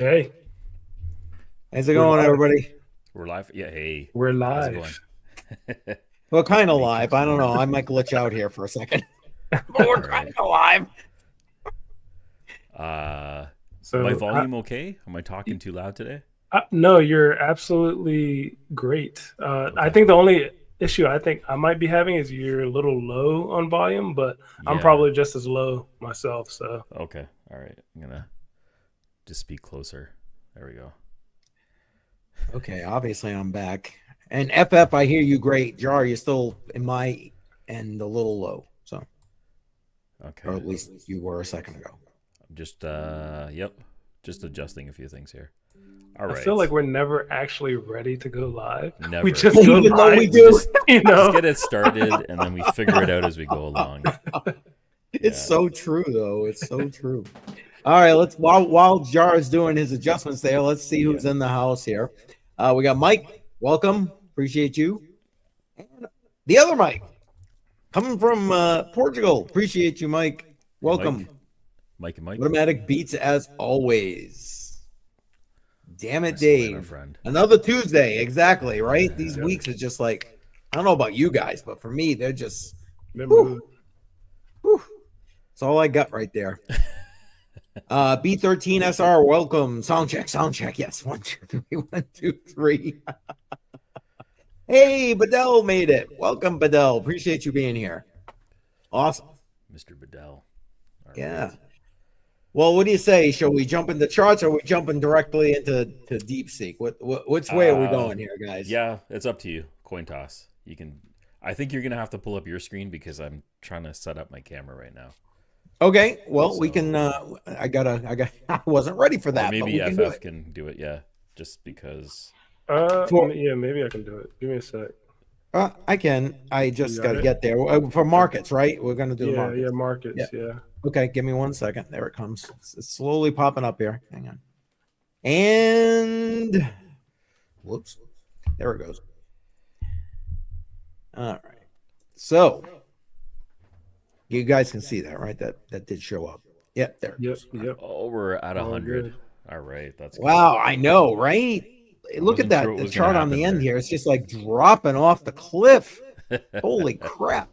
Hey, How's it we're going, live. everybody? We're live. Yeah. Hey, We're how's it going? live. Well, kind of live. Matrix I don't know. moment. I might glitch out here for a second. But we're All kind right. of live. Uh, my So, volume okay? Am I talking too loud today? no, you're absolutely great. I Okay. think the only issue I think I might be having is you're a little low on volume, but I'm Yeah. probably just as low myself. So, Okay. All right. I'm gonna just speak closer. There we go. Okay, obviously I'm back. And FF, I hear you great. Jar, you're still in my end a little low. So, or Okay. at least you were a second ago. I'm just yep. Just adjusting a few things here. All I feel right. like we're never actually ready to go live. We Never. just go Even though we live, We do, you just know. get it started and then we figure it out as we go along. it's Yeah. so true, though. It's so true. All right, let's while Jar is doing his adjustments there, let's see Yeah. who's in the house here. We got Mike. Welcome. Appreciate you. And the other Mike. Coming from Portugal. Appreciate you, Mike. Hey, Welcome. Mike and Mike. Automatic beats as always. Damn it, Excellent, our Dave. friend. Another Tuesday. Exactly, right? These Yep. weeks are just like, I don't know about you guys, but for me, they're just, Been whew, moving. whew. That's all I got right there. B13SR, welcome. Sound check, sound check. Yes, 1, 2, 3, 1, 2, 3. Hey, Bedell made it. Welcome, Bedell. Appreciate you being here. Awesome. Mr. Bedell. All Yeah. right. Well, what do you say? Shall we jump into charts or are we jumping directly into DeepSeek? Which way are we going here, guys? Yeah, it's up to you. Coin toss. You can. I think you're gonna have to pull up your screen because I'm trying to set up my camera right now. Okay. Well, we So, can I wasn't ready for or that, but maybe we can do FF it. can do it. Yeah, just because. For Yeah, maybe I can do it. Give me a sec. I can. I You just got got to it? get there. For markets, right? We're going to do the Yeah, markets. Yeah. markets. Yeah. Okay, give me 1 second. There it comes. It's slowly popping up here. Hang on. And whoops. There it goes. All right. So you guys can see that, right? That did show up. Yep, there it Yep. goes. Yep. Oh, we're at All 100. good. All right, that's good. Wow, I know, right? I Look at wasn't sure that. what The was gonna chart on the happen end there. here. It's just like dropping off the cliff. Holy crap.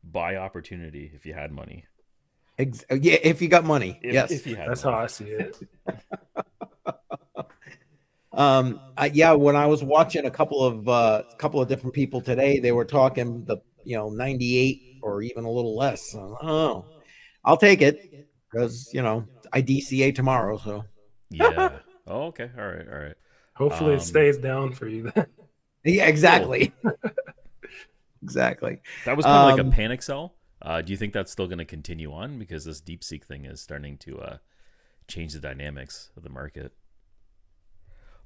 Buy opportunity if you had money. Yeah, if you got money. Yes. If you had That's money. how I see it. Yeah, when I was watching a couple of different people today, they were talking the 98 or even a little less. So, I don't know. I'll take it because I DCA tomorrow. So Yeah. Oh, okay. All right. All right. Hopefully, it stays down for you then. yeah, exactly. Exactly. That was kind of like a panic sell. Do you think that's still going to continue on because this DeepSeek thing is starting to change the dynamics of the market?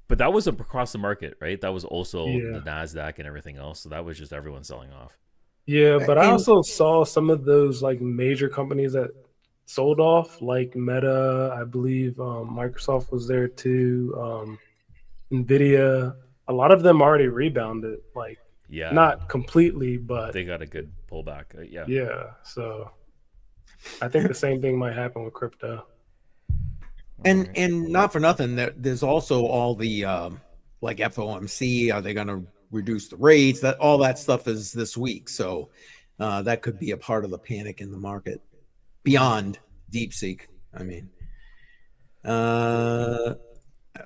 But that was across the market, right? That was also Yeah. the Nasdaq and everything else. So that was just everyone selling off. Yeah, but I And also saw some of those like major companies that sold off, like Meta. I believe Microsoft was there too. Nvidia. A lot of them already rebounded, like Yeah, not completely, but they got a good pullback. Yeah. yeah. So I think the same thing might happen with crypto. and All right. and not for nothing, there's also all the like FOMC. Are they going to reduce the rates? That all that stuff is this week. So that could be a part of the panic in the market beyond DeepSeek. I mean,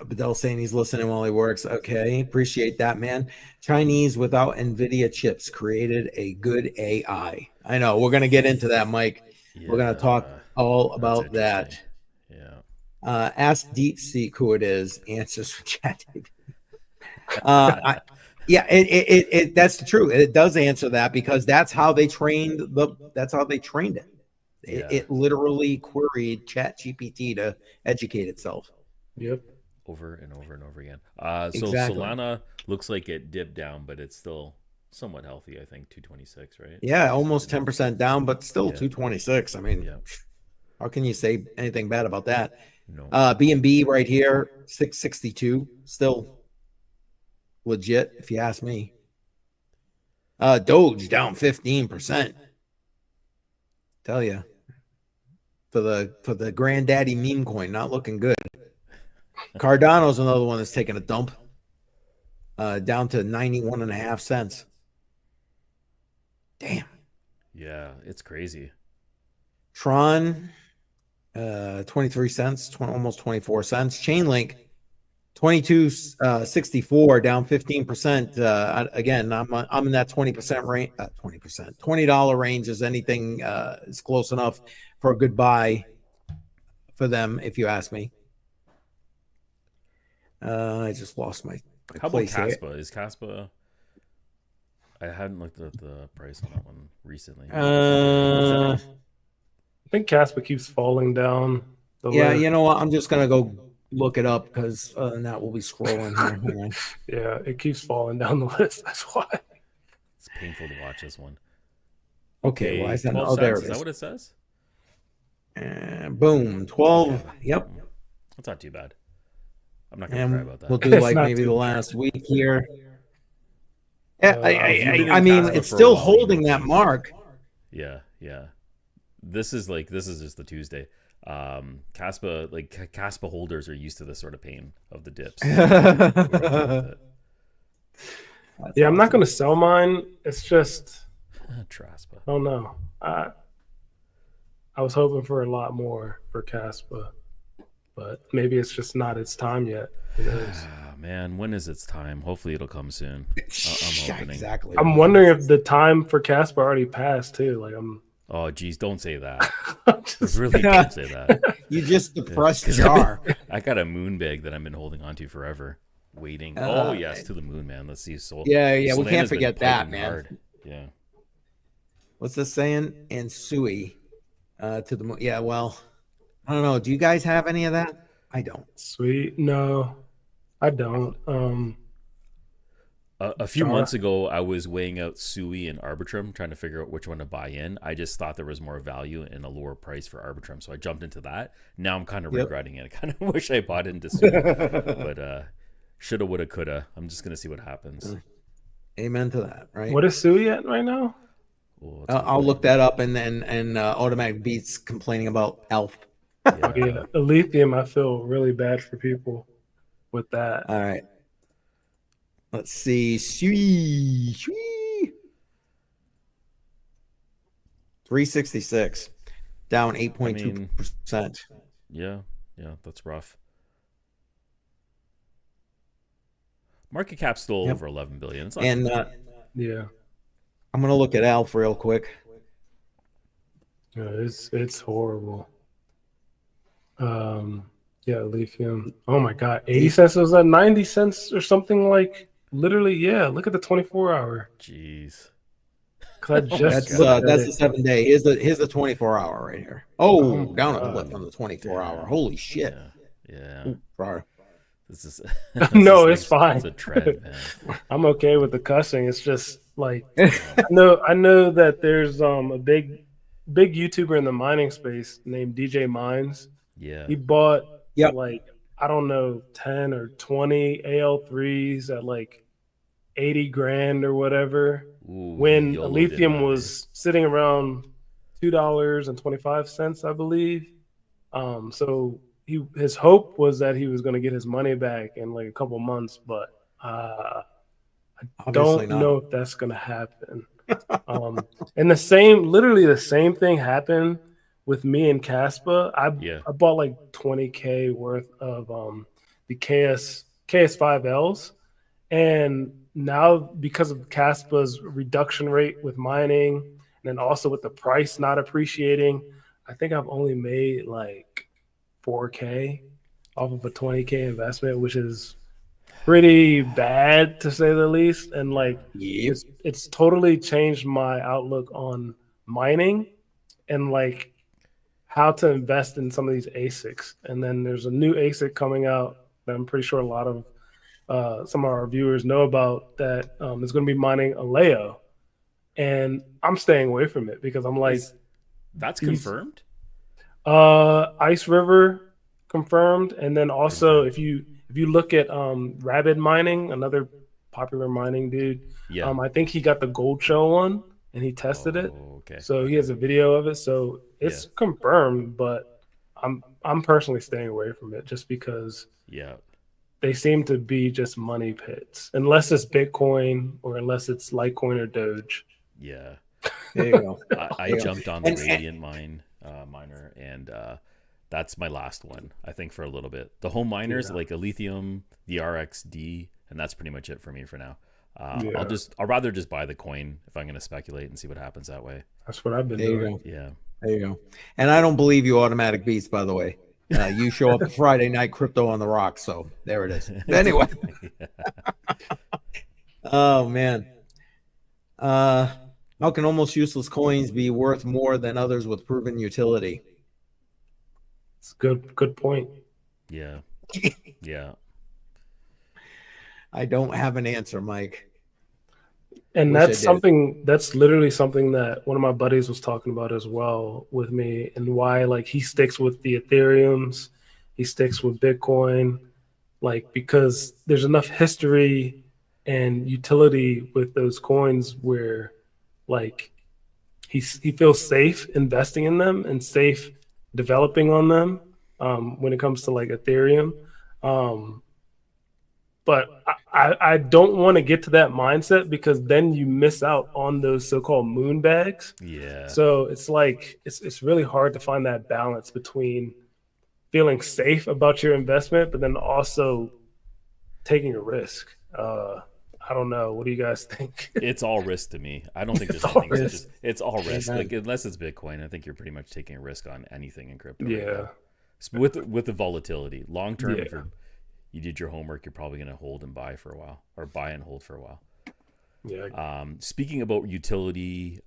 Bedell saying he's listening while he works. Okay, appreciate that, man. Chinese without NVIDIA chips created a good AI. I know we're going to get into that, Mike. We're going to talk Yeah, all that's about that. interesting. Yeah. Ask DeepSeek who it is. Answers for ChatGPT. Yeah, that's true. It does answer that because that's how they trained it. Yeah. It literally queried ChatGPT to educate itself. Yep. Over and over and over again. So Exactly. Solana looks like it dipped down, but it's still somewhat healthy. I think 226, right? Yeah, almost 10% down, but still Yeah. 226. I mean, Yeah. how can you say anything bad about that? No. B&B right here, 662, still legit if you ask me. Doge down 15%. Tell you. For the granddaddy meme coin, not looking good. Cardano's another one that's taking a dump, down to 91.5 cents. Damn. Yeah, it's crazy. Tron, 23 cents, almost 24 cents. Chainlink, 22.64, down 15%. Again, I'm in that 20% range, 20%, $20 range. Is anything is close enough for a good buy for them, if you ask me. I just lost my How about place here. Caspa? Is Caspa? I hadn't looked at the price on that one recently. I think Casper keeps falling down. Yeah, you know what? I'm just gonna go look it up because that will be scrolling here. Hang on. Yeah, it keeps falling down the list. That's why. It's painful to watch this one. Okay, why is that? 12 Oh, there cents. it Is that is. what it says? And boom, 12. Yep. That's not too bad. I'm not gonna cry And about that. we'll do It's like not maybe too the bad. last week here. Yeah, you've been I in mean, Casper it's for a still while, holding that mark. Yeah. This is just the Tuesday. Caspa holders are used to this sort of pain of the dips. Yeah, I'm not going to sell mine. It's just, Traspa. I don't know. I was hoping for a lot more for Caspa, but maybe it's just not its time yet. Who knows? Man, when is its time? Hopefully it'll come soon. I'm hoping. Exactly. I'm wondering if the time for Caspa already passed too. Like Oh, geez, don't say that. just, Really, don't say that. You just depressed 'Cause Jar. I got a moon bag that I've been holding on to forever, waiting. Yes, to the moon, man. Let's see. Soul. Yeah, we Solana's can't been forget that, piping man. hard. Yeah. What's this saying? And Sui to the moon. Yeah, well, I don't know. Do you guys have any of that? I don't. sweet. No, I don't. A few months ago, I was weighing out Sui and Arbitrum, trying to figure out which one to buy in. I just thought there was more value in a lower price for Arbitrum, so I jumped into that. Now I'm kind of regretting it. I kind of wish I bought into Sui, but shoulda, woulda, coulda. I'm just gonna see what happens. Amen to that, right? What is Sui at right now? Oh, I'll look that up, and Automatic Beats complaining about Elf. Yeah, Lithium. I feel really bad for people with that. All right. Let's see. Sui. 366. Down 8.2%. Yeah, that's rough. Market cap still over 11 billion. It's not And Yeah, I'm gonna look at Alf real quick. yeah, it's horrible. Yeah, Lithium. Oh my God, 80 cents. It was at 90 cents or something like. Literally, yeah. Look at the 24-hour. Jeez. Because I just That's looked at the it. 7 day. Here's the 24-hour right here. Oh, my down a God. left on the 24-hour. Holy shit! Yeah. Ooh, sorry. This is No, it's fine. It's a trend, man. I'm okay with the cussing. It's just like I know that there's a big YouTuber in the mining space named DJ Mines. Yeah. He bought Yep. like I don't know 10 or 20 AL3s at like 80 grand or whatever. Ooh, When YOLO'd lithium in that, was sitting around $2.25, I believe. So his hope was that he was going to get his money back in like a couple months, but I Obviously don't not. know if that's going to happen. And literally the same thing happened with me and Caspa. I bought like 20K worth of the KS5Ls, and now because of Caspa's reduction rate with mining, and then also with the price not appreciating, I think I've only made like 4K off of a 20K investment, which is pretty bad to say the least. And like it's totally changed my outlook on mining and like how to invest in some of these ASICs. And then there's a new ASIC coming out that I'm pretty sure a lot of some of our viewers know about that is going to be mining Aleo. And I'm staying away from it because I'm like, that's confirmed? Ice River confirmed. And then also if you look at Rabid Mining, another popular mining dude, I think he got the Gold Shell one and he tested it. Okay. So he has a video of it. So it's confirmed, but I'm I'm personally staying away from it just because Yeah. they seem to be just money pits, unless it's Bitcoin or unless it's Litecoin or Doge. Yeah. There you go. I There you go. jumped on the And Radiant miner, and that's my last one, I think, for a little bit. The home miners, Yeah. like Lithium, the RXD, and that's pretty much it for me for now. Yeah. I'll rather just buy the coin if I'm going to speculate and see what happens that way. That's what I've been there you doing. go. Yeah. There you go. And I don't believe you automatic beats, by the way. You show up Friday night crypto on the rocks, so there it is. Anyway. Oh man. How can almost useless coins be worth more than others with proven utility? It's a good point. Yeah. Yeah. I don't have an answer, Mike. And Wish I that's did. that's literally something that one of my buddies was talking about as well with me, and why like he sticks with the Ethereums, he sticks with Bitcoin, like because there's enough history and utility with those coins where like he feels safe investing in them and safe developing on them when it comes to like Ethereum. Um, but I don't want to get to that mindset because then you miss out on those so-called moon bags. Yeah. So it's like it's really hard to find that balance between feeling safe about your investment, but then also taking a risk. I don't know. What do you guys think? It's all risk to me. I don't think It's there's all anything. risk. It's all risk. Amen. Like unless it's Bitcoin, I think you're pretty much taking a risk on anything in crypto. Right Yeah. now. With the volatility, long term, if Yeah. you did your homework, you're probably going to hold and buy for a while, or buy and hold for a while. Yeah. Speaking about utility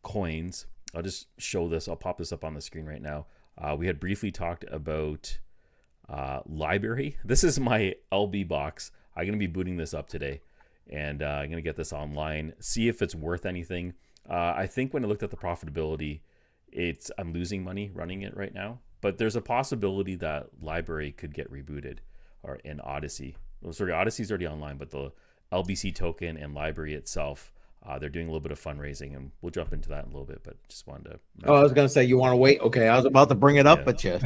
coins, I'll just show this. I'll pop this up on the screen right now. We had briefly talked about LBRY. This is my LB box. I'm going to be booting this up today, and I'm going to get this online, see if it's worth anything. I think when I looked at the profitability, I'm losing money running it right now, but there's a possibility that LBRY could get rebooted, or in Odyssey. Oh, sorry, Odyssey's already online, but the LBC token and LBRY itself, they're doing a little bit of fundraising, and we'll jump into that in a little bit, but just wanted to Oh, I was going to say, you want to wait? Okay, I was about to bring it up, Yeah. but you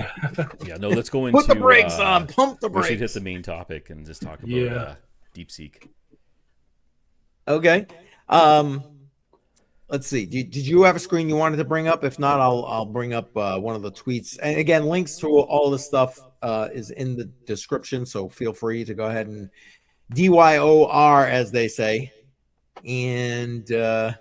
yeah, no, let's go into put the brakes on, pump the we should hit brakes. the main topic and just talk about Yeah. DeepSeek. Okay. Let's see. Did you have a screen you wanted to bring up? If not, I'll bring up one of the tweets. And again, links to all this stuff is in the description, so feel free to go ahead and DYOR, as they say. And in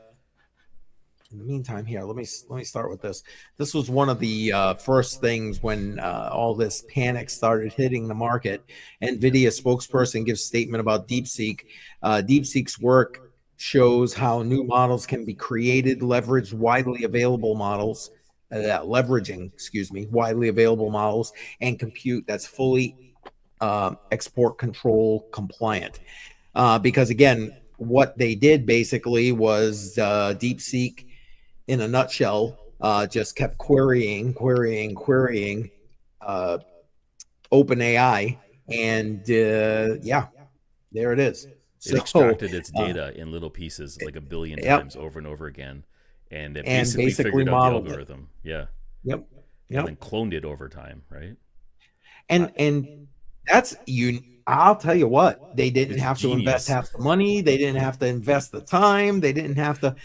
the meantime, here, let me start with this. This was one of the first things when all this panic started hitting the market. NVIDIA spokesperson gives statement about DeepSeek. DeepSeek's work shows how new models can be created, leveraging widely available models, widely available models and compute that's fully export control compliant. Because again, what they did basically was DeepSeek, in a nutshell, just kept querying OpenAI, and yeah, there it is. It extracted its data in little pieces, like a billion times over and over again, and it basically figured out the modeled algorithm. Yeah. Yep. And then cloned it over time, right? And that's I'll tell you what, they didn't It's have to invest genius. half the money. They didn't have to invest the time. They didn't have to.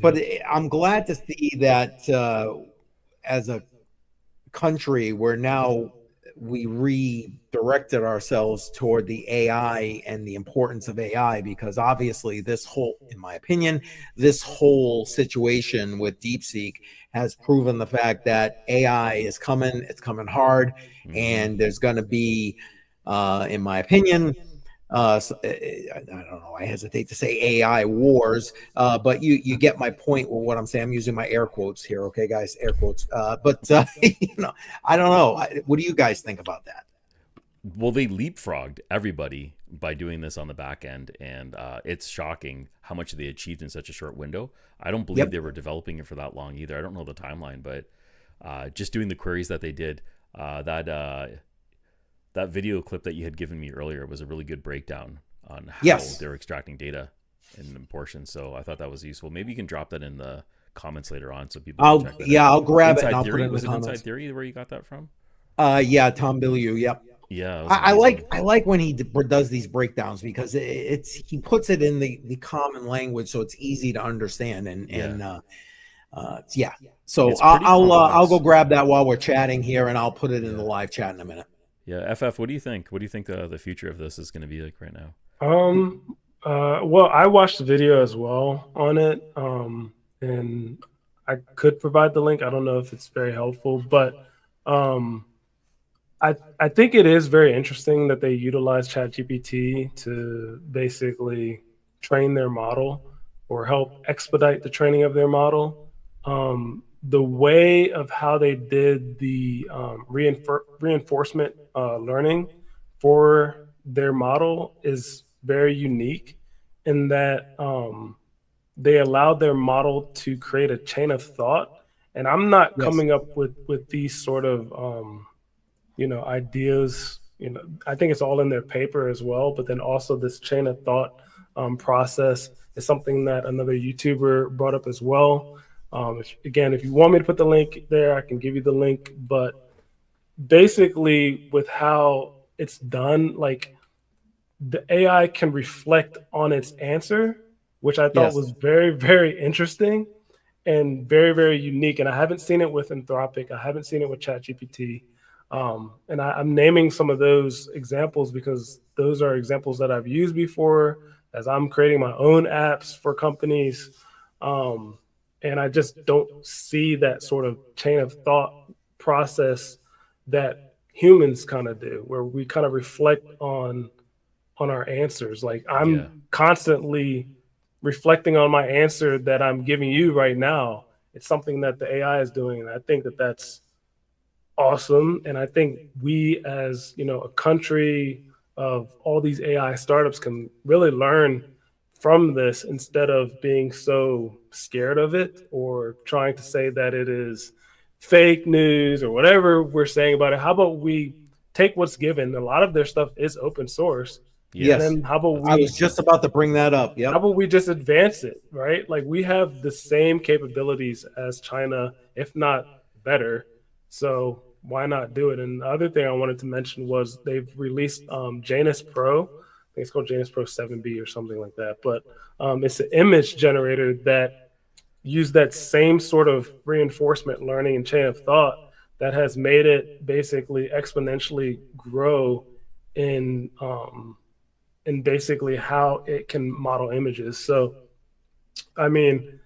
But I'm glad to see that as a country, we redirected ourselves toward the AI and the importance of AI, because obviously in my opinion, this whole situation with DeepSeek has proven the fact that AI is coming. It's coming hard, and there's going to be, in my opinion, I don't know, I hesitate to say AI wars, but you get my point with what I'm saying. I'm using my air quotes here, okay, guys, air quotes. But I don't know. What do you guys think about that? Well, they leapfrogged everybody by doing this on the back end, and it's shocking how much they achieved in such a short window. I don't believe they were developing it for that long either. I don't know the timeline, but just doing the queries that they did, that video clip that you had given me earlier was a really good breakdown on how they're extracting data in portions. So I thought that was useful. Maybe you can drop that in the comments later on so people can check that out. I'll grab it and Inside I'll Theory? put it in the Was it comments. Inside Theory where you got that from? Yeah, Tom Bilyeu. Yep. Yeah, it was I amazing. like when he does these breakdowns because he puts it in the common language so it's easy to understand yeah. So It's pretty I'll complex. go grab that while we're chatting here and I'll put it in the live chat in a minute. Yeah, FF, what do you think? What do you think the future of this is going to be like right now? Well, I watched the video as well on it, and I could provide the link. I don't know if it's very helpful, but I think it is very interesting that they utilize ChatGPT to basically train their model or help expedite the training of their model. The way of how they did the reinforcement learning for their model is very unique in that they allowed their model to create a chain of thought. And I'm not coming up with these sort of ideas. I think it's all in their paper as well. But then also this chain of thought process is something that another YouTuber brought up as well. If you want me to put the link there, I can give you the link. But basically, with how it's done, like the AI can reflect on its answer, which I thought was very, very interesting and very, very unique. And I haven't seen it with Anthropic. I haven't seen it with ChatGPT. And I'm naming some of those examples because those are examples that I've used before as I'm creating my own apps for companies. And I just don't see that sort of chain of thought process that humans kind of do, where we kind of reflect on our answers. Like I'm constantly reflecting on my answer that I'm giving you right now. It's something that the AI is doing. And I think that that's awesome. And I think we as, a country of all these AI startups can really learn from this instead of being so scared of it or trying to say that it is fake news or whatever we're saying about it. How about we take what's given? A lot of their stuff is open source. Yes. And then how about I was just about to bring that up. Yep. How about we just advance it, right? Like we have the same capabilities as China, if not better. So why not do it? And the other thing I wanted to mention was they've released Janus Pro. I think it's called Janus Pro 7B or something like that. But it's an image generator that used that same sort of reinforcement learning and chain of thought that has made it basically exponentially grow in basically how it can model images. So, I mean,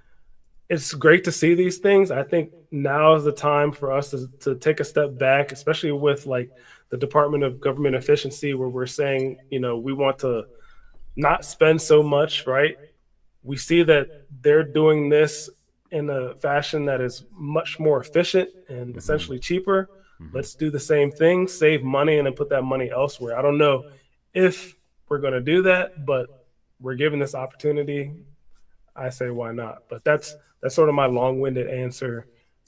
it's great to see these things. I think now is the time for us to take a step back, especially with like the Department of Government Efficiency, where we're saying, we want to not spend so much, right? We see that they're doing this in a fashion that is much more efficient and essentially cheaper. Let's do the same thing, save money, and then put that money elsewhere. I don't know if we're going to do that, but we're given this opportunity. I say, why not? But that's sort of my long-winded answer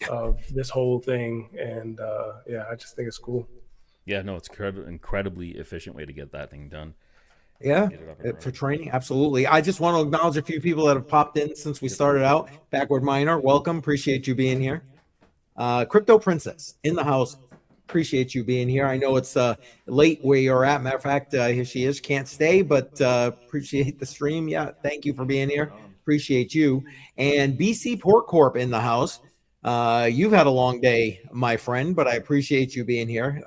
of this whole thing. And I just think it's cool. Yeah, no, it's incredibly efficient way to get that thing done. Yeah, for training, absolutely. I just want to acknowledge a few people that have popped in since we started out. Backward Miner, welcome. Appreciate you being here. Crypto Princess in the house. Appreciate you being here. I know it's late where you're at. Matter of fact, here she is. Can't stay, but appreciate the stream. Yeah, thank you for being here. Appreciate you. And BC Port Corp in the house. You've had a long day, my friend, but I appreciate you being here.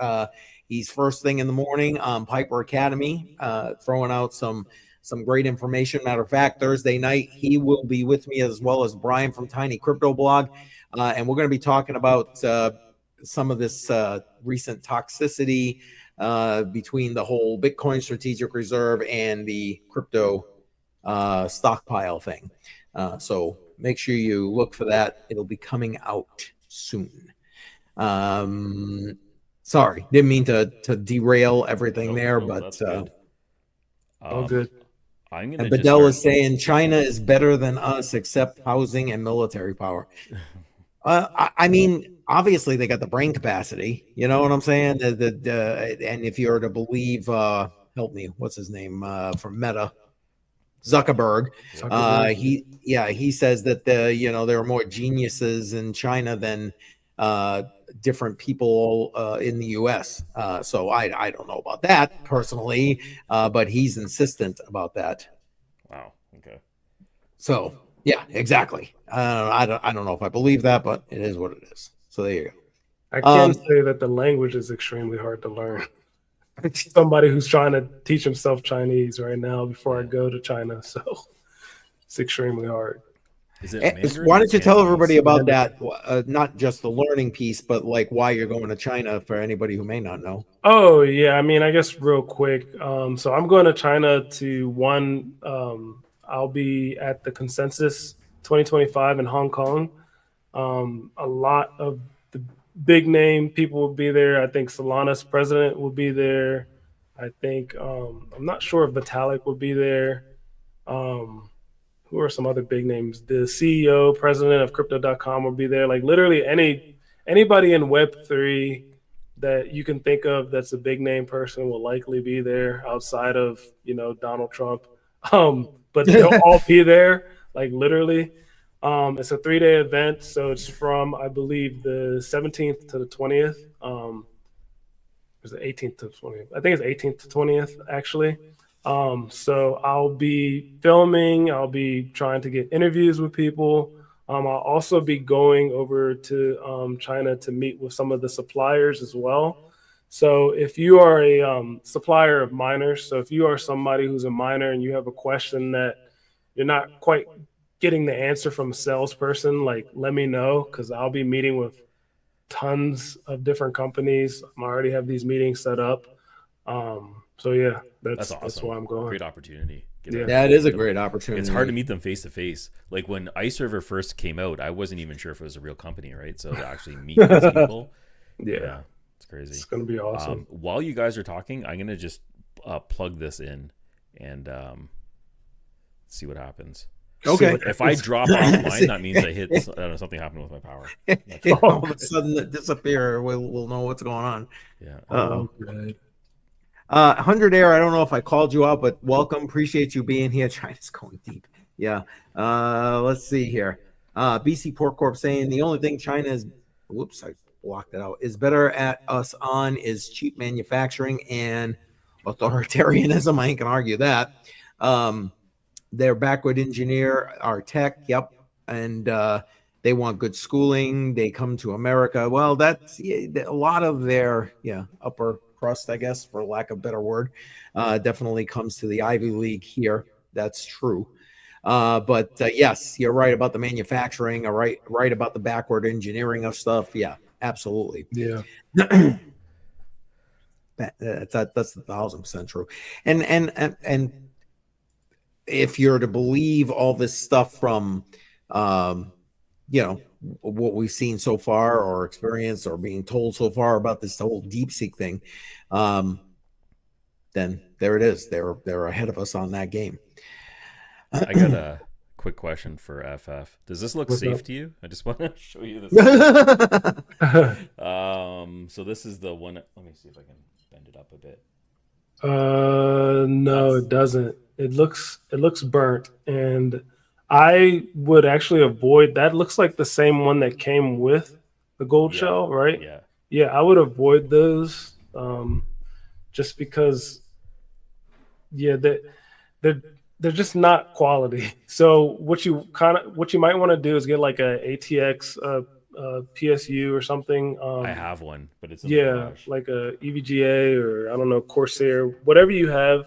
He's first thing in the morning on Piper Academy, throwing out some great information. Matter of fact, Thursday night, he will be with me as well as Brian from Tiny Crypto Blog. And we're going to be talking about some of this recent toxicity between the whole Bitcoin strategic reserve and the crypto stockpile thing. So make sure you look for that. It'll be coming out soon. Sorry, didn't mean to derail everything there, but all good. And Bedell is saying China is better than us except housing and military power. I mean, obviously they got the brain capacity. You know what I'm saying? And if you were to believe, help me, what's his name from Meta? Zuckerberg. Zuckerberg. He says that there are more geniuses in China than different people in the U.S. So I don't know about that personally, but he's insistent about that. Wow. Okay. So yeah, exactly. I don't know if I believe that, but it is what it is. So there you go. I can say that the language is extremely hard to learn. Somebody who's trying to teach himself Chinese right now before I go to China, so it's extremely hard. Is it Mandarin Why or don't you tell everybody Cantonese? about that? Not just the learning piece, but like why you're going to China for anybody who may not know. Oh yeah, I mean, I guess real quick. So I'm going to China to I'll be at the Consensus 2025 in Hong Kong. A lot of the big name people will be there. I think Solana's president will be there. I think I'm not sure if Vitalik will be there. Who are some other big names? The CEO, president of Crypto.com will be there. Like literally anybody in Web3 that you can think of that's a big name person will likely be there outside of Donald Trump. But they'll all be there, like literally. It's a 3-day event, so it's from I believe the 17th to the 20th. It's the 18th to 20th. I think it's 18th to 20th actually. So I'll be filming. I'll be trying to get interviews with people. I'll also be going over to China to meet with some of the suppliers as well. So if you are a supplier of miners, so if you are somebody who's a miner and you have a question that you're not quite getting the answer from a salesperson, like let me know, because I'll be meeting with tons of different companies. I already have these meetings set up. So yeah, that's awesome. That's why I'm going. Great opportunity. That is a great opportunity. It's hard to meet them face to face. Like when iServer first came out, I wasn't even sure if it was a real company, right? So to actually meet these people, yeah, it's crazy. It's gonna be awesome. While you guys are talking, I'm gonna just plug this in and see what happens. Okay. If I drop offline, that means I hit. I don't know, something happened with my power. All of a sudden it disappear. We'll know what's going on. Yeah. Good. 100 Air, I don't know if I called you out, but welcome. Appreciate you being here. China's going deep. Yeah. Let's see here. BC Pork Corp saying the only thing China is, whoops, I blocked it out, is better at us on is cheap manufacturing and authoritarianism. I ain't gonna argue that. They're backward engineer our tech. Yep. And they want good schooling. They come to America. Well, that's a lot of their upper crust, I guess, for lack of a better word, definitely comes to the Ivy League here. That's true. But yes, you're right about the manufacturing, right about the backward engineering of stuff. Yeah, absolutely. Yeah. That's 1,000% true. And if you're to believe all this stuff from what we've seen so far or experienced or being told so far about this whole DeepSeek thing, then there it is. They're ahead of us on that game. I got a quick question for FF. Does this look safe to you? I just want to show you this. So this is the one. Let me see if I can bend it up a bit. No, it doesn't. It looks burnt, and I would actually avoid that. Looks like the same one that came with the gold shell, right? Yeah, I would avoid those, just because they're just not quality. So what you might want to do is get like a ATX PSU or something. I have one, but it's like a EVGA or I don't know, Corsair, whatever you have.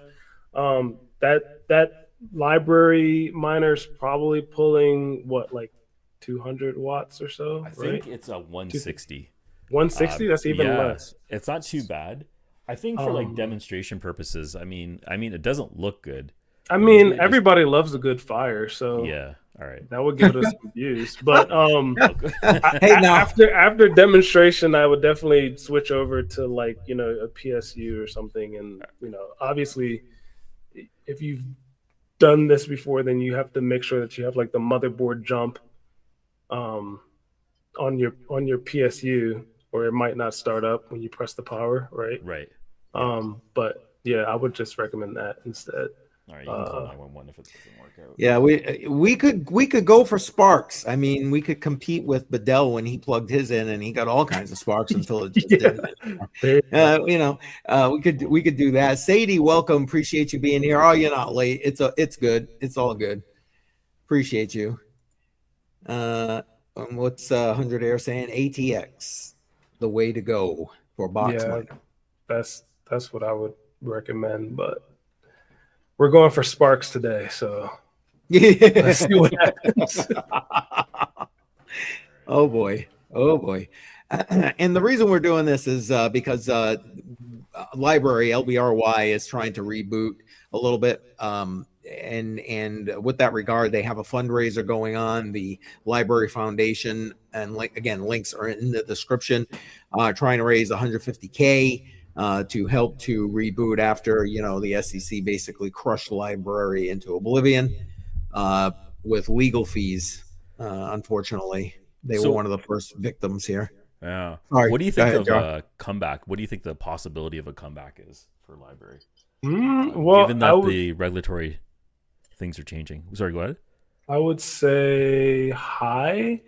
That LBRY miner's probably pulling like 200 watts or so. I think it's a 160. 160? That's even less. It's not too bad. I think for like demonstration purposes, I mean, it doesn't look good. I mean, everybody loves a good fire, so yeah. All right, that would give us some views. But after demonstration, I would definitely switch over to like a PSU or something. And obviously, if you've done this before, then you have to make sure that you have like the motherboard jump on your PSU, or it might not start up when you press the power, right? Right. But yeah, I would just recommend that instead. All right, you can call 911 if it doesn't work out. Yeah, we could go for sparks. I mean, we could compete with Bedell when he plugged his in, and he got all kinds of sparks until it just didn't anymore. We could do that. Sadie, welcome. Appreciate you being here. Oh, you're not late. It's good. It's all good. Appreciate you. What's 100 Air saying? ATX, the way to go for box mining. That's what I would recommend, but we're going for sparks today, so let's see what happens. Oh boy. And the reason we're doing this is because LBRY, LBRY, is trying to reboot a little bit. And with that regard, they have a fundraiser going on, the LBRY Foundation, and links are in the description, trying to raise 150K to help to reboot after, the SEC basically crushed LBRY into oblivion with legal fees. Unfortunately, they were one of the first victims here. Yeah. Sorry, what do you think of a comeback? What do you think the possibility of a comeback is for LBRY? Given that the regulatory things are changing. Sorry, go ahead. I would say high,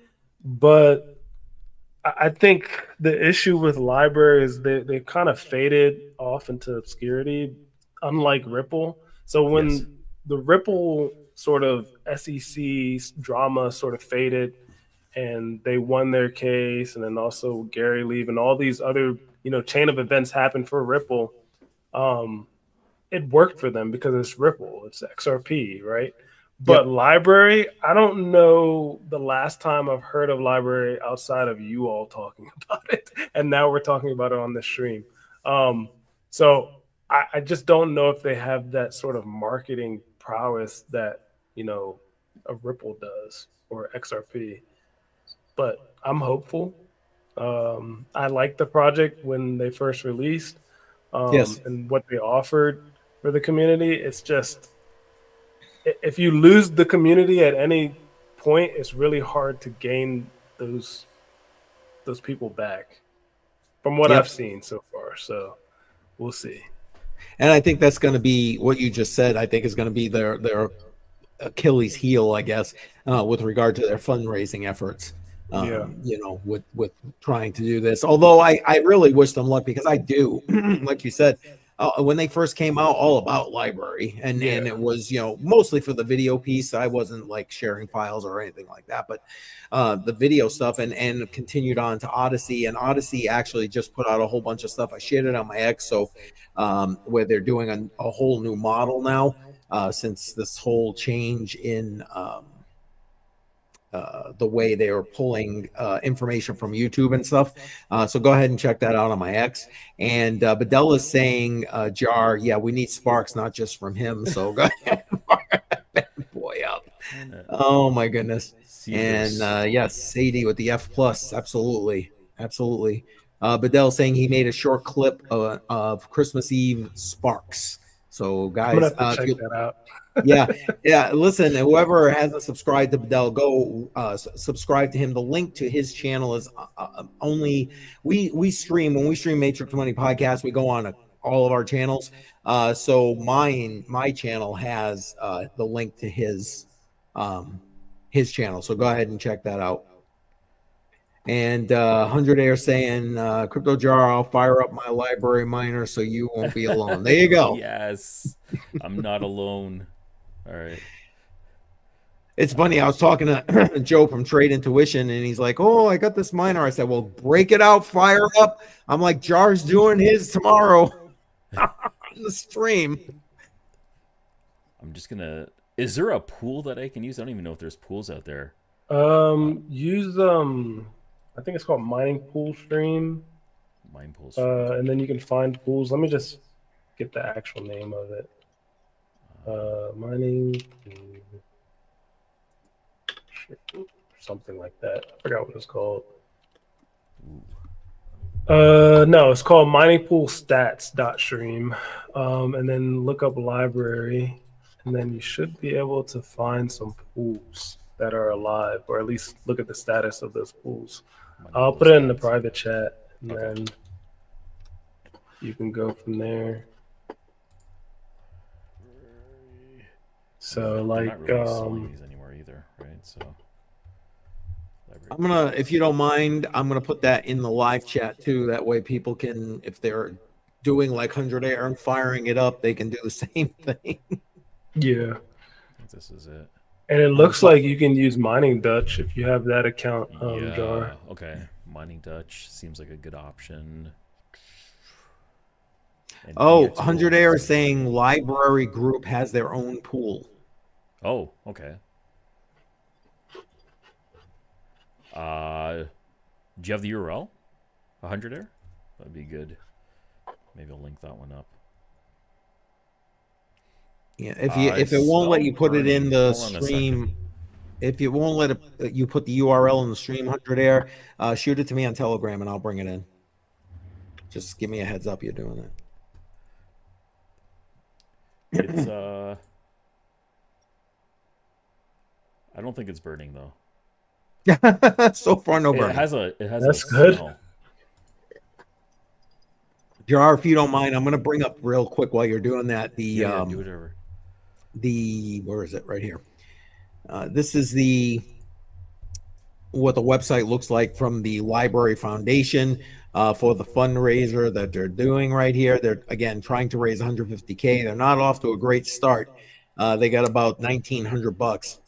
but I think the issue with LBRY is they kind of faded off into obscurity, unlike Ripple. So when the Ripple sort of SEC drama sort of faded and they won their case, and then also Gary leave and all these other, chain of events happened for Ripple, it worked for them because it's Ripple, it's XRP, right? But LBRY, I don't know the last time I've heard of LBRY outside of you all talking about it. And now we're talking about it on the stream. So I just don't know if they have that sort of marketing prowess that, a Ripple does or XRP. But I'm hopeful. I liked the project when they first released and what they offered for the community. It's just, if you lose the community at any point, it's really hard to gain those people back from what I've seen so far. So we'll see. And I think that's going to be what you just said. I think is going to be their Achilles heel, I guess, with regard to their fundraising efforts. With trying to do this. Although I really wish them luck, because I do, like you said, when they first came out, all about LBRY, and it was mostly for the video piece. I wasn't like sharing files or anything like that, but the video stuff, and continued on to Odyssey, and Odyssey actually just put out a whole bunch of stuff. I shared it on my X, so where they're doing a whole new model now since this whole change in the way they are pulling information from YouTube and stuff. So go ahead and check that out on my X. And Bedell is saying, Jar, we need sparks, not just from him. So go ahead and fire that bad boy up. Oh my goodness. And yes, Sadie with the F+, absolutely. Bedell saying he made a short clip of Christmas Eve sparks. So guys, I'm gonna have to check that out. yeah. Listen, whoever hasn't subscribed to Bedell, go subscribe to him. The link to his channel is only we stream when we stream Matrix Money Podcast. We go on all of our channels. So my channel has the link to his channel. So go ahead and check that out. And 100 Air saying, CryptoJar, I'll fire up my LBRY miner so you won't be alone. There you go. Yes, I'm not alone. All right. It's funny. I was talking to Joe from Trade Intuition, and he's like, "Oh, I got this miner." I said, "Well, break it out, fire up." I'm like, "Jar's doing his tomorrow on the stream." I'm just gonna. Is there a pool that I can use? I don't even know if there's pools out there. Use I think it's called Mining Pool Stream. Mine pools. And then you can find pools. Let me just get the actual name of it. Mining Pool, something like that. I forgot what it's called. No, it's called miningpoolstats.stream. And then look up LBRY, and then you should be able to find some pools that are alive, or at least look at the status of those pools. I'll put it in the private chat, and then you can go from there. So They're like not really selling these anymore either, right? So I'm gonna, if you don't mind, I'm gonna put that in the live chat too. That way people can, if they're doing like 100 air and firing it up, they can do the same thing. yeah. I think this is it. And it looks like you can use Mining Dutch if you have that account, Yeah. Jar. Okay. Mining Dutch seems like a good option. And Oh, DX 100 Gold air is is saying LBRY Group has their own pool. Oh, okay. Do you have the URL? 100 air? That'd be good. Maybe I'll link that one up. Yeah, if it won't let you put it in the stream, if it won't let you put the URL in the stream 100 air, shoot it to me on Telegram and I'll bring it in. Just give me a heads up you're doing it. It's I don't think it's burning though. So far, no burning. It has That's a good. smell. Jar, if you don't mind, I'm going to bring up real quick while you're doing that. The Yeah, do whatever. Where is it? Right here. This is what the website looks like from the LBRY Foundation for the fundraiser that they're doing right here. They're again trying to raise 150K. They're not off to a great start. They got about $1,900.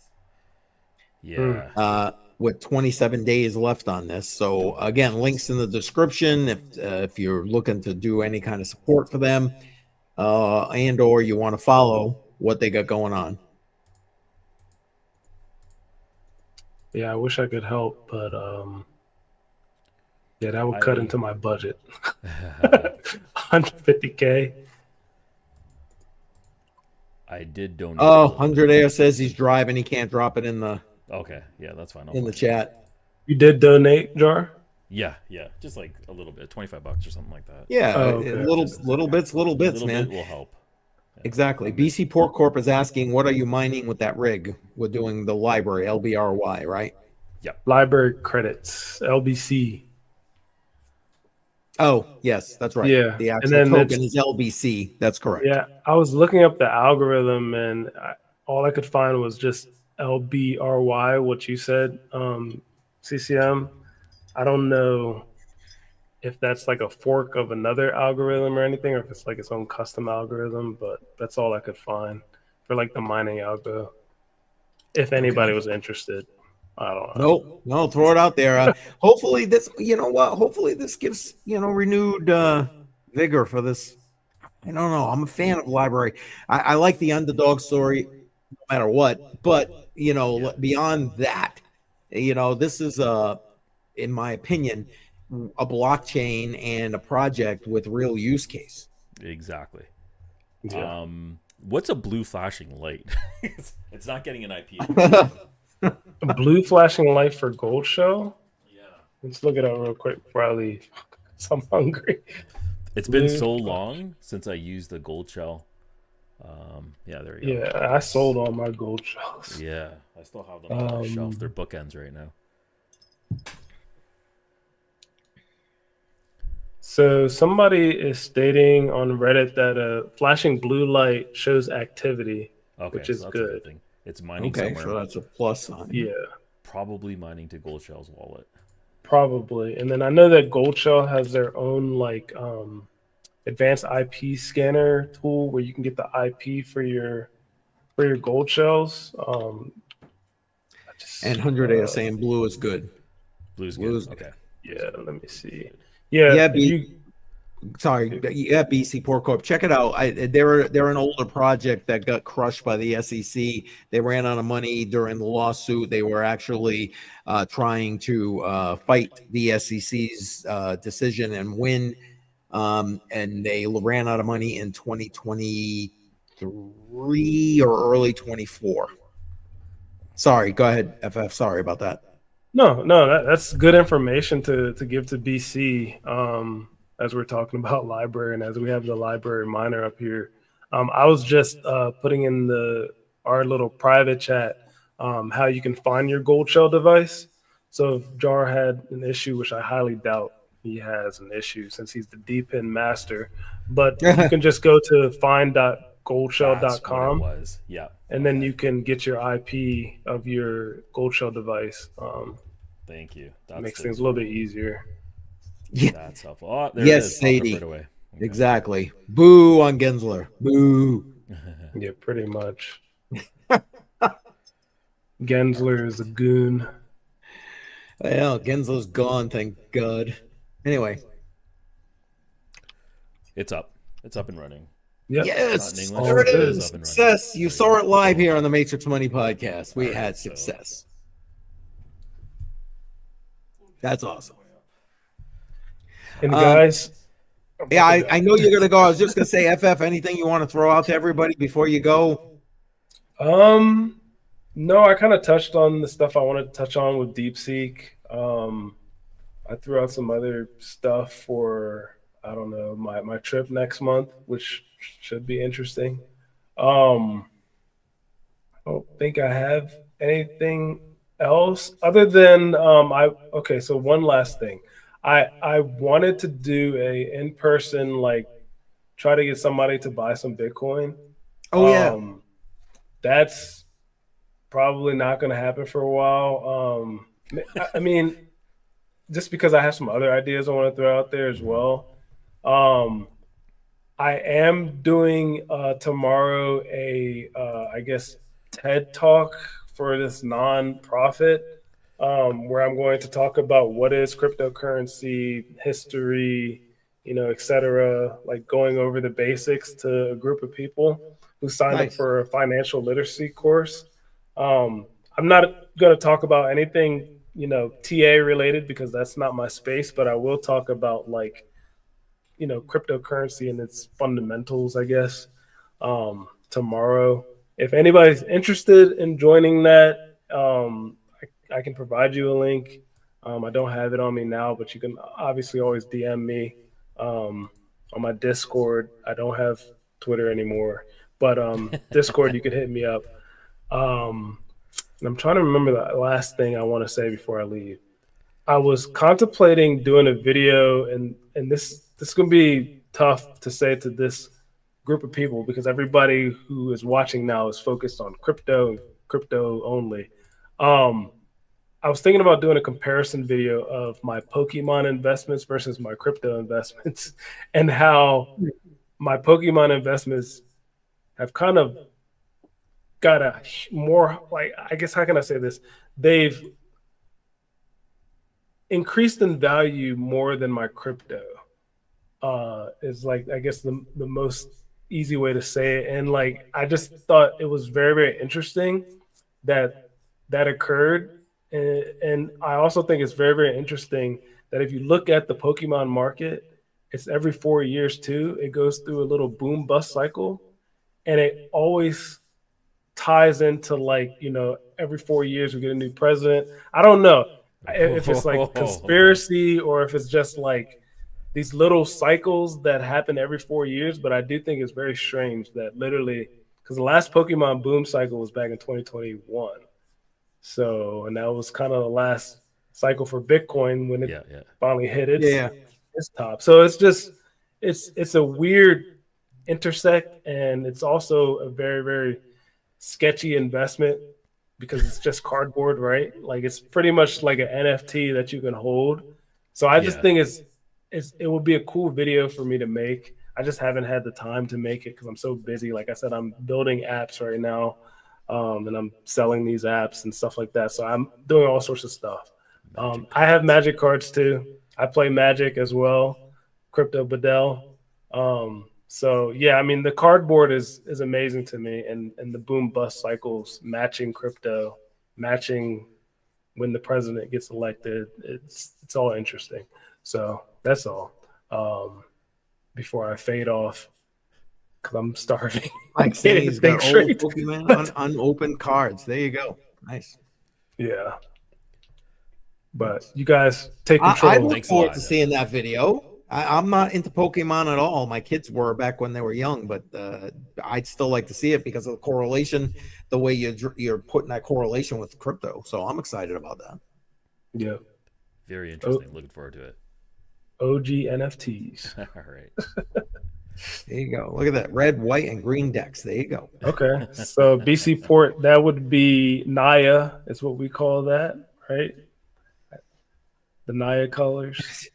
Yeah. With 27 days left on this. So again, links in the description if you're looking to do any kind of support for them, and or you want to follow what they got going on. Yeah, I wish I could help, but yeah, that would cut into my budget. 150K. I did donate. Oh, 100 air says he's driving. He can't drop it in the Okay, yeah, that's fine. in the chat. You did donate, Jar? Yeah, just like a little bit, $25 or something like that. Yeah, okay. little bits, little man. Bit will help. Yeah. Exactly. BC Port Corp is asking, what are you mining with that rig? We're doing the LBRY, LBRY, right? Yep. Library credits, LBC. Oh, yes, that's right. Yeah, The and actual then token is LBC. That's correct. Yeah, I was looking up the algorithm, and all I could find was just LBRY, what you said, CCM. I don't know if that's like a fork of another algorithm or anything, or if it's like its own custom algorithm, but that's all I could find for like the mining algo. If anybody was interested, I don't know. No, throw it out there. Hopefully this, you know what? Hopefully this gives, renewed vigor for this. I don't know. I'm a fan of LBRY. I like the underdog story no matter what, but beyond that, this is in my opinion, a blockchain and a project with real use case. Exactly. Yeah. What's a blue flashing light? It's not getting an IP. A blue flashing light for gold shell? Yeah. Let's look it up real quick before I leave. I'm hungry. It's been so long since I used the gold shell. Yeah, there you go. Yeah, I sold all my gold shells. Yeah, I still have them on my shelf. They're bookends right now. So somebody is stating on Reddit that a flashing blue light shows activity, which is good. Thing. It's mining Okay, somewhere. so that's a plus sign. Yeah, probably mining to Gold Shell's wallet. Probably. And then I know that Gold Shell has their own like advanced IP scanner tool where you can get the IP for your gold shells. And 100 A is saying blue is good. Blue's good. Okay. Yeah, let me see. Yeah, BC Port Corp. Check it out. They're an older project that got crushed by the SEC. They ran out of money during the lawsuit. They were actually trying to fight the SEC's decision and win. And they ran out of money in 2023 or early 24. Sorry, go ahead, FF. Sorry about that. No, that's good information to give to BC as we're talking about LBRY and as we have the LBRY miner up here. I was just putting in our little private chat how you can find your gold shell device. So if Jar had an issue, which I highly doubt he has an issue since he's the DPIN master, but you can just go to That's what it goldshell.com, was. Yeah. and then you can get your IP of your Goldshell device. Thank you. Makes things a little bit easier. Yeah. That's helpful. Oh, there it Yes, is. Popped up Sadie. right away. Okay. Exactly. Boo on Gensler. Boo. Yeah, pretty much. Gensler is a goon. Well, Gensler's gone, thank God. Anyway. It's up. It's up and running. Yep. Not in Yes, English, there it but it is. is up and running. Success. You There we saw go. it live here on the Matrix Money podcast. We All had right, so- success. That's awesome. And guys, Yeah, I know you're gonna go. I was just gonna say, FF, anything you want to throw out to everybody before you go? No, I kind of touched on the stuff I wanted to touch on with DeepSeek. I threw out some other stuff for, I don't know, my trip next month, which should be interesting. I don't think I have anything else other than okay, so one last thing. I wanted to do a in-person, like, try to get somebody to buy some Bitcoin. Oh yeah. That's probably not going to happen for a while. I mean, just because I have some other ideas I want to throw out there as well. I am doing tomorrow a I guess TED talk for this nonprofit, where I'm going to talk about what is cryptocurrency, history, et cetera, like going over the basics to a group of people who signed up Nice. for a financial literacy course. I'm not going to talk about anything, TA related, because that's not my space, but I will talk about, like, cryptocurrency and its fundamentals, I guess, tomorrow. If anybody's interested in joining that, I can provide you a link. I don't have it on me now, but you can obviously always DM me on my Discord. I don't have Twitter anymore, but Discord, you could hit me up. And I'm trying to remember the last thing I want to say before I leave. I was contemplating doing a video, and this is going to be tough to say to this group of people because everybody who is watching now is focused on crypto only. I was thinking about doing a comparison video of my Pokemon investments versus my crypto investments, and how my Pokemon investments have kind of got a more, like, I guess, how can I say this? They've increased in value more than my crypto. Is, like, I guess the most easy way to say it. And, like, I just thought it was very, very interesting that occurred. And I also think it's very, very interesting that if you look at the Pokemon market, it's every 4 years too. It goes through a little boom bust cycle, and it always ties into, like, every 4 years we get a new president. I don't know if it's like conspiracy or if it's just like these little cycles that happen every 4 years, but I do think it's very strange that literally, because the last Pokemon boom cycle was back in 2021. So, and that was kind of the last cycle for Bitcoin when it finally hit its top. So it's just, it's a weird intersect, and it's also a very, very sketchy investment because it's just cardboard, right? Like, it's pretty much like an NFT that you can hold. So I just think it would be a cool video for me to make. I just haven't had the time to make it because I'm so busy. Like I said, I'm building apps right now, and I'm selling these apps and stuff like that. So I'm doing all sorts of stuff. I have Magic cards too. I play Magic as well, Crypto Bedell. So yeah, I mean, the cardboard is amazing to me, and the boom bust cycles matching crypto, matching when the president gets elected. It's all interesting. So that's all. Before I fade off, because I'm starving. Like saying he's got old Pokemon unopened cards. There you go. Nice. Yeah. But you guys take control. I look forward to seeing that video. I'm not into Pokemon at all. My kids were back when they were young, but I'd still like to see it because of the correlation, the way you're putting that correlation with crypto. So I'm excited about that. Yeah. Very interesting. Looking forward to it. OG NFTs. All right. There you go. Look at that red, white, and green decks. There you go. Okay, so BC port, that would be Naya, is what we call that, right? The Naya colors.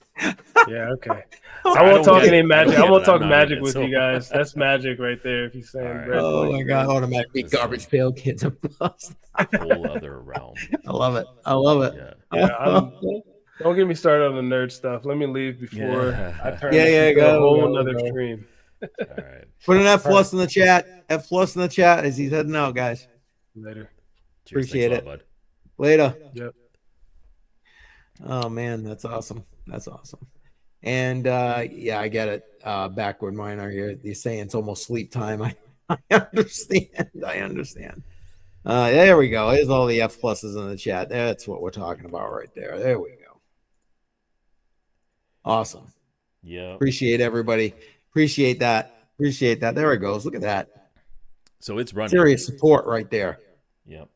Yeah, okay. I won't talk any magic. I won't talk magic with you guys. That's magic right there. If he's saying, Right. red, Oh white, my green. God, automatically garbage pail kids are bust. Whole other realm. I love it. I love it. Yeah. Don't get me started on the nerd stuff. Let me leave before I turn Yeah, this into a go, whole go, nother go. stream. All right. Put an F plus in the chat. F plus in the chat as he's heading out, guys. Later. Cheers. Appreciate Thanks a it. lot, bud. Later. Yep. Oh man, that's awesome. That's awesome. And yeah, I get it. Backward miner here. You're saying it's almost sleep time. I understand. I understand. There we go. There's all the F pluses in the chat. That's what we're talking about right there. There we go. Awesome. Yeah. Appreciate everybody. Appreciate that. Appreciate that. There it goes. Look at that. So it's running. Serious support right there. Yep.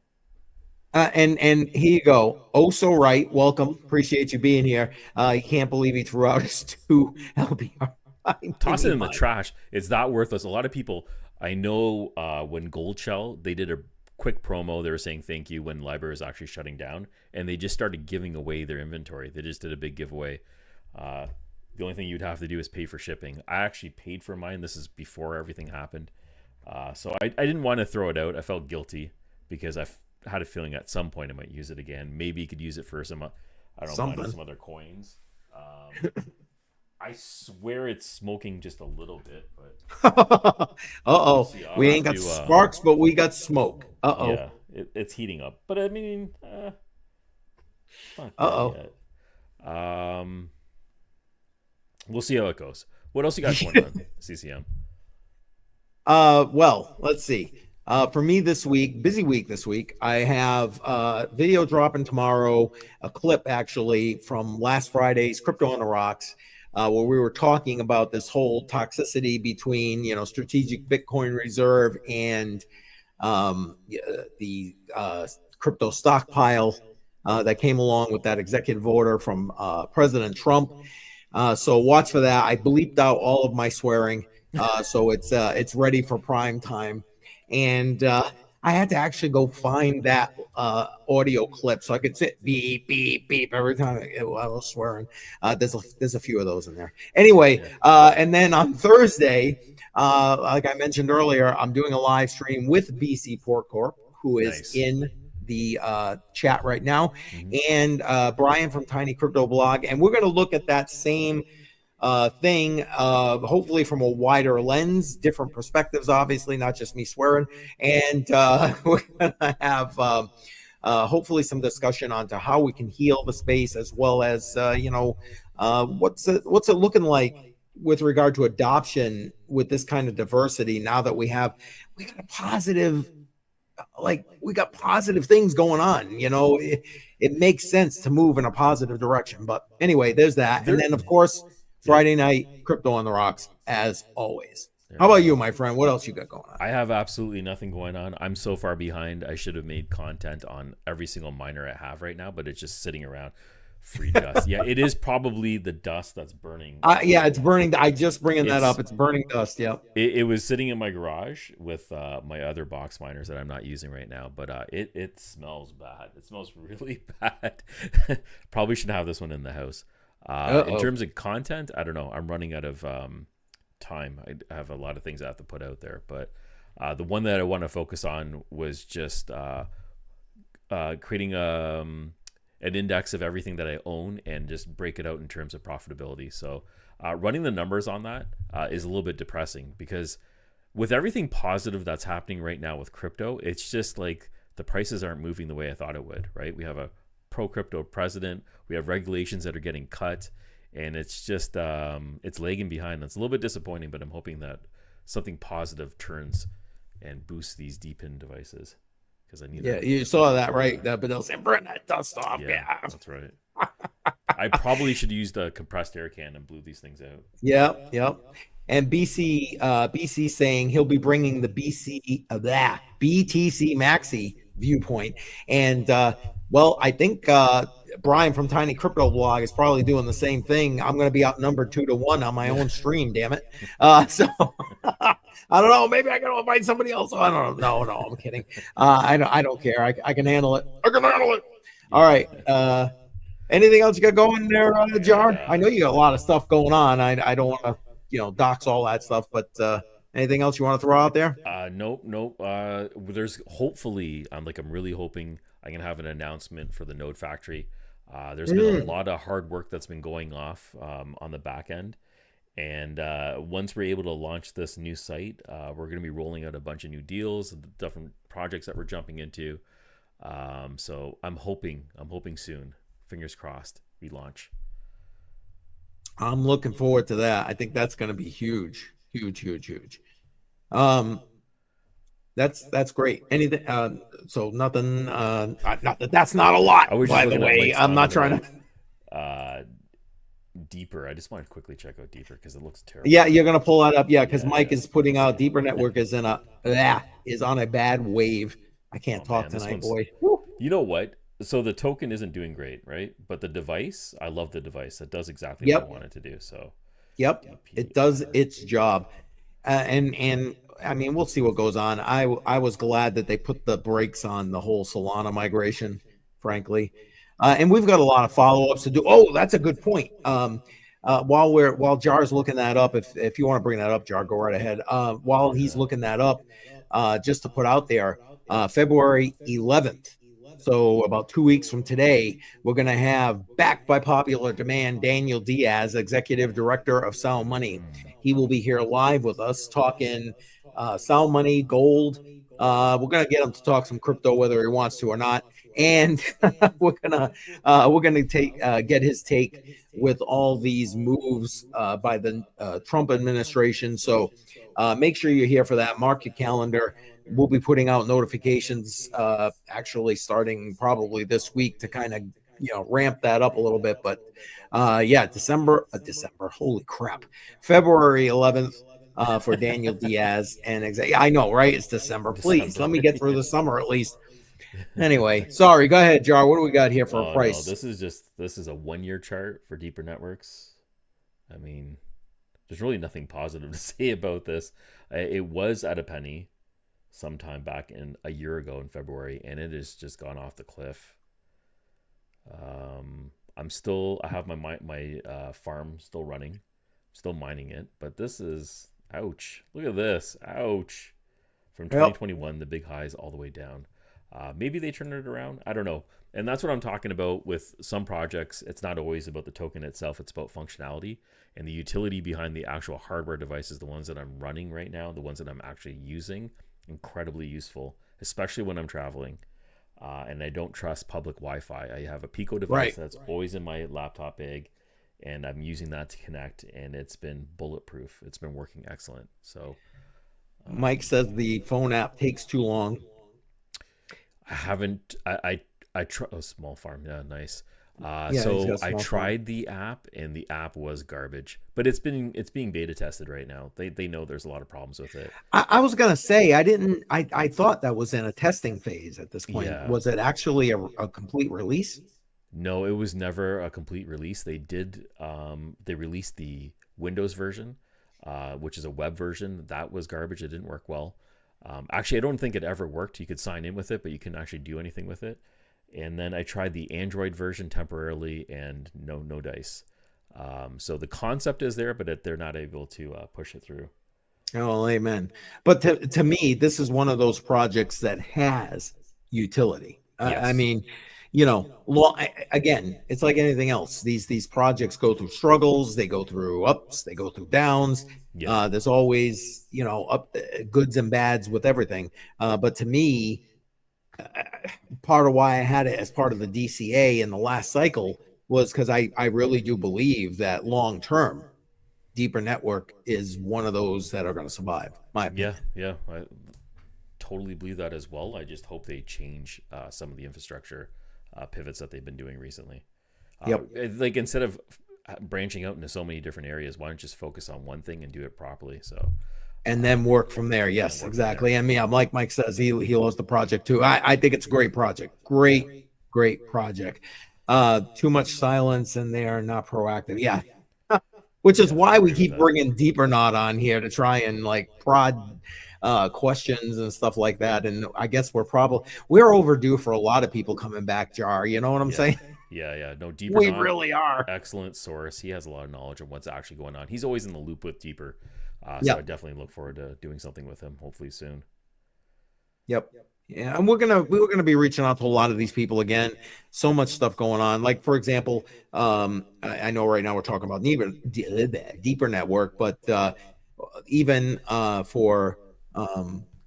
And here you go. Oh, so right. Welcome. Appreciate you being here. You can't believe he threw out his 2 LBRY. Toss it in the trash. It's that worthless. A lot of people, I know when Gold Shell, they did a quick promo. They were saying thank you when LBRY was actually shutting down, and they just started giving away their inventory. They just did a big giveaway. The only thing you'd have to do is pay for shipping. I actually paid for mine. This is before everything happened. So I didn't want to throw it out. I felt guilty because I had a feeling at some point I might use it again. Maybe you could use it for some, I don't know, some other coins. I swear it's smoking just a little bit, but uh-oh. We ain't got sparks, but we got smoke. Uh-oh. Yeah, it's heating up. But I mean, we'll see how it goes. What else you got going on, CCM? Well, let's see. For me this week, busy week this week, I have a video dropping tomorrow, a clip actually from last Friday's Crypto on the Rocks, where we were talking about this whole toxicity between, strategic Bitcoin reserve and the crypto stockpile that came along with that executive order from President Trump. So watch for that. I bleeped out all of my swearing, so it's ready for prime time. And I had to actually go find that audio clip so I could sit beep, beep, beep every time I was swearing. There's a few of those in there. Anyway, and then on Thursday, like I mentioned earlier, I'm doing a live stream with BC Port Corp, who is in the chat right now, and Brian from Tiny Crypto Blog. And we're going to look at that same thing, hopefully from a wider lens, different perspectives, obviously, not just me swearing. And we're going to have hopefully some discussion onto how we can heal the space, as well as, what's it looking like with regard to adoption with this kind of diversity now that we got a positive, we got positive things going on. It makes sense to move in a positive direction. But anyway, there's that. And then, of course, Friday night, Crypto on the Rocks, as always. How about you, my friend? What else you got going on? I have absolutely nothing going on. I'm so far behind. I should have made content on every single miner I have right now, but it's just sitting around. Free dust. Yeah, it is probably the dust that's burning. Yeah, it's burning. I just bringing that up. It's burning dust. Yeah. It was sitting in my garage with my other box miners that I'm not using right now, but it smells bad. It smells really bad. Probably shouldn't have this one in the house. In terms of content, I don't know. I'm running out of time. I have a lot of things I have to put out there, but the one that I want to focus on was just creating an index of everything that I own and just break it out in terms of profitability. So running the numbers on that is a little bit depressing, because with everything positive that's happening right now with crypto, it's just like the prices aren't moving the way I thought it would, right? We have a pro-crypto president, we have regulations that are getting cut, and it's just it's lagging behind. That's a little bit disappointing, but I'm hoping that something positive turns and boosts these deep-in devices. I need you saw that, right? But they'll say, burn that dust off. Yeah, that's right. I probably should use the compressed air can and blew these things out. Yep. And BC saying he'll be bringing the BTC Maxi viewpoint. And well, I think Brian from Tiny Crypto Blog is probably doing the same thing. I'm going to be outnumbered 2-1 on my own stream. Damn it! So I don't know. Maybe I got to invite somebody else. I don't know. No, I'm kidding. I don't care. I can handle it. I can handle it. All right. Anything else you got going there, Jar? I know you got a lot of stuff going on. I don't want to, dox all that stuff, but anything else you want to throw out there? Nope. There's hopefully, I'm really hoping I can have an announcement for the Node Factory. There's been a lot of hard work that's been going off on the back end. And once we're able to launch this new site, we're going to be rolling out a bunch of new deals, different projects that we're jumping into. So I'm hoping soon. Fingers crossed, we launch. I'm looking forward to that. I think that's going to be huge. That's great. Anything? So nothing. Not that's not a lot. By the way, I'm not trying to. Deeper. I just want to quickly check out Deeper because it looks terrible. Yeah, you're gonna pull that up. Yeah, because Mike is putting out Deeper Network is on a bad wave. I can't talk tonight, boy. You know what? So the token isn't doing great, right? But the device, I love the device. That does exactly what I want it to do. So, it does its job. And I mean, we'll see what goes on. I was glad that they put the brakes on the whole Solana migration, frankly. And we've got a lot of follow-ups to do. Oh, that's a good point. While Jar's looking that up, if you want to bring that up, Jar, go right ahead. While he's looking that up, just to put out there, February 11th. So about 2 weeks from today, we're going to have, backed by popular demand, Daniel Diaz, Executive Director of Sound Money. He will be here live with us talking Sound Money, gold. We're going to get him to talk some crypto, whether he wants to or not. And we're gonna get his take with all these moves by the Trump administration. So make sure you're here for that. Mark your calendar. We'll be putting out notifications actually starting probably this week to kind of ramp that up a little bit. But December. Holy crap, February 11th. For Daniel Diaz and I know, right? It's December. Please let me get through the summer at least. Anyway, sorry. Go ahead, Jar. What do we got here for a price? No, this is a 1 year chart for Deeper Networks. I mean, there's really nothing positive to say about this. It was at a penny sometime back in a year ago in February, and it has just gone off the cliff. I have my farm still running, still mining it, but this is ouch. Look at this, ouch. From 2021, the big highs all the way down. Maybe they turn it around. I don't know. And that's what I'm talking about with some projects. It's not always about the token itself. It's about functionality and the utility behind the actual hardware devices, the ones that I'm running right now, the ones that I'm actually using. Incredibly useful, especially when I'm traveling. And I don't trust public Wi-Fi. I have a Pico device that's always in my laptop bag, and I'm using that to connect, and it's been bulletproof. It's been working excellent. So Mike says the phone app takes too long. I haven't. I tried a small farm. Yeah, nice. So I tried the app, and the app was garbage. But it's being beta tested right now. They know there's a lot of problems with it. I was gonna say I thought that was in a testing phase at this point. Yeah. Was it actually a complete release? No, it was never a complete release. They did. They released the Windows version, which is a web version. That was garbage. It didn't work well. Actually, I don't think it ever worked. You could sign in with it, but you couldn't actually do anything with it. And then I tried the Android version temporarily, and no dice. So the concept is there, but they're not able to push it through. Oh, amen. But to me, this is one of those projects that has utility. Yes. I mean, again, it's like anything else. These projects go through struggles. They go through ups. They go through downs. Yeah. There's always, goods and bads with everything. But to me, part of why I had it as part of the DCA in the last cycle was because I really do believe that long term, Deeper Network is one of those that are going to survive. My opinion. Yeah, I totally believe that as well. I just hope they change some of the infrastructure pivots that they've been doing recently. Like instead of branching out into so many different areas, why don't you just focus on one thing and do it properly? So. And then work from there. Yes, exactly. I mean, like Mike says, he loves the project too. I think it's a great project. Great project. too much silence and they are not proactive. Yeah. Which is Yeah, why I we agree with keep that. bringing Deeper Knot on here to try and like prod questions and stuff like that. And I guess we're overdue for a lot of people coming back, Jar. You know what I'm Yeah. saying? Yeah. No, Deeper We Knot, really are. excellent source. He has a lot of knowledge of what's actually going on. He's always in the loop with Deeper. So Yep. I definitely look forward to doing something with him, hopefully soon. Yep. Yeah, and we were gonna be reaching out to a lot of these people again. So much stuff going on. Like for example, I know right now we're talking about deeper network, but even for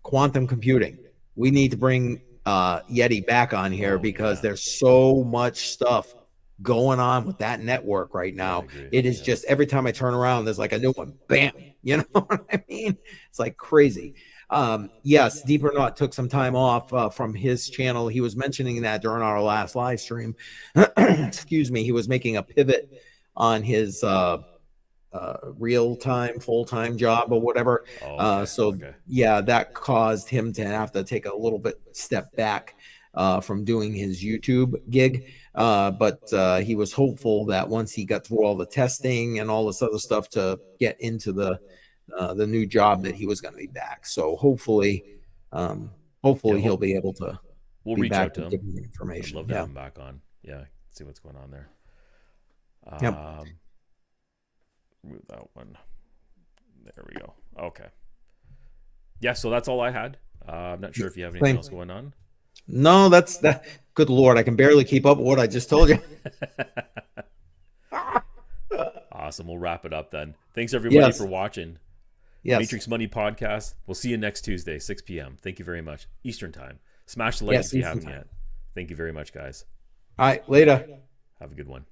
quantum computing, we need to bring Yeti back on here because there's so much stuff going on with that network right now. I agree. It is just every time I turn around, there's like a new one. Bam! You know what I mean? It's like crazy. Yes, Deeper Knot took some time off from his channel. He was mentioning that during our last live stream. Excuse me. He was making a pivot on his real-time, full-time job or whatever. Yeah, that caused him to have to take a little bit step back from doing his YouTube gig. But he was hopeful that once he got through all the testing and all this other stuff to get into the new job that he was going to be back. So hopefully he'll be able to. We'll reach out to him. Give him information. I'd love to have him back on. Yeah, see what's going on there. Move that one. There we go. Okay. Yeah, so that's all I had. I'm not sure if you have anything else going on. No, that's that. Good Lord, I can barely keep up with what I just told you. Awesome. We'll wrap it up then. Thanks everybody for watching. Yes. Matrix Money Podcast. We'll see you next Tuesday, 6 p.m. Thank you very much. Eastern time. Smash the like if you haven't yet. Thank you very much, guys. All right, later. Have a good one.